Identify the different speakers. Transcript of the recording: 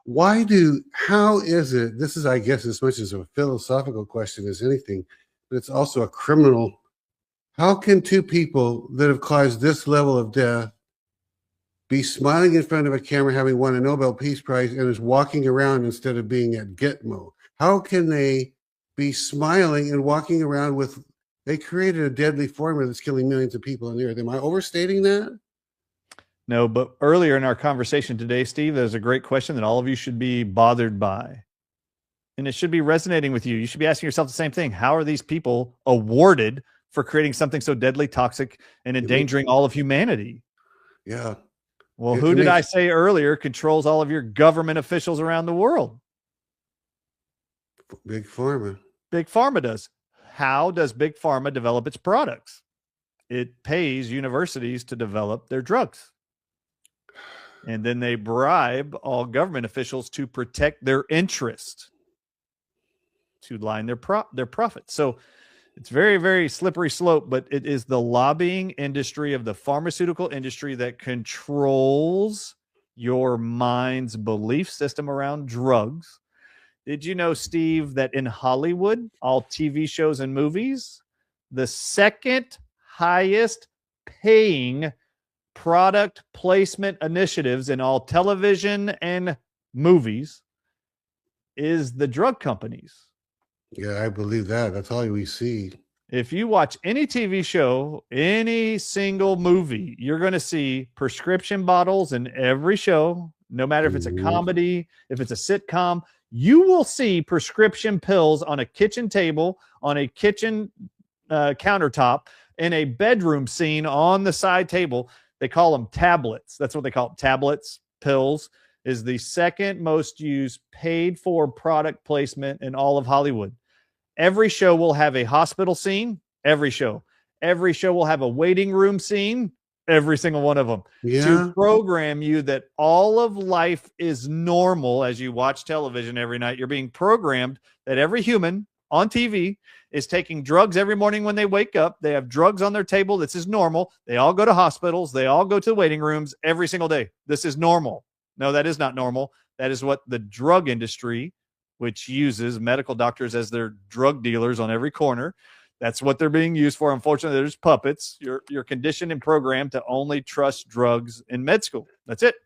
Speaker 1: how is it, this is, I guess, as much as a philosophical question as anything, but it's also a criminal. How can two people that have caused this level of death be smiling in front of a camera, having won a Nobel Peace Prize, and is walking around instead of being at Gitmo? How can they be smiling and walking around with, they created a deadly formula that's killing millions of people on the earth? Am I overstating that?
Speaker 2: No, but earlier in our conversation today, Steve, there's a great question that all of you should be bothered by. And it should be resonating with you. You should be asking yourself the same thing. How are these people awarded for creating something so deadly, toxic, and endangering all of humanity?
Speaker 1: Yeah.
Speaker 2: Well, who did I say earlier controls all of your government officials around the world?
Speaker 1: Big Pharma.
Speaker 2: Big Pharma does. How does Big Pharma develop its products? It pays universities to develop their drugs. And then they bribe all government officials to protect their interest, to line their profits. So it's very, very slippery slope, but it is the lobbying industry of the pharmaceutical industry that controls your mind's belief system around drugs. Did you know, Steve, that in Hollywood, all TV shows and movies, the second highest paying product placement initiatives in all television and movies is the drug companies?
Speaker 1: Yeah, I believe that. That's all we see.
Speaker 2: If you watch any TV show, any single movie, you're going to see prescription bottles in every show, no matter if it's a comedy, if it's a sitcom. You will see prescription pills on a kitchen table, on a kitchen countertop, in a bedroom scene on the side table. They call them tablets. That's what they call it. Tablets, pills, is the second most used paid for product placement in all of Hollywood. Every show will have a hospital scene. Every show will have a waiting room scene. Every single one of them.
Speaker 1: Yeah.
Speaker 2: To program you that all of life is normal as you watch television every night. You're being programmed that every human on TV is taking drugs every morning when they wake up. They have drugs on their table. This is normal. They all go to hospitals. They all go to the waiting rooms every single day. This is normal. No, that is not normal. That is what the drug industry, which uses medical doctors as their drug dealers on every corner, that's what they're being used for. Unfortunately, there's puppets. You're conditioned and programmed to only trust drugs in med school. That's it.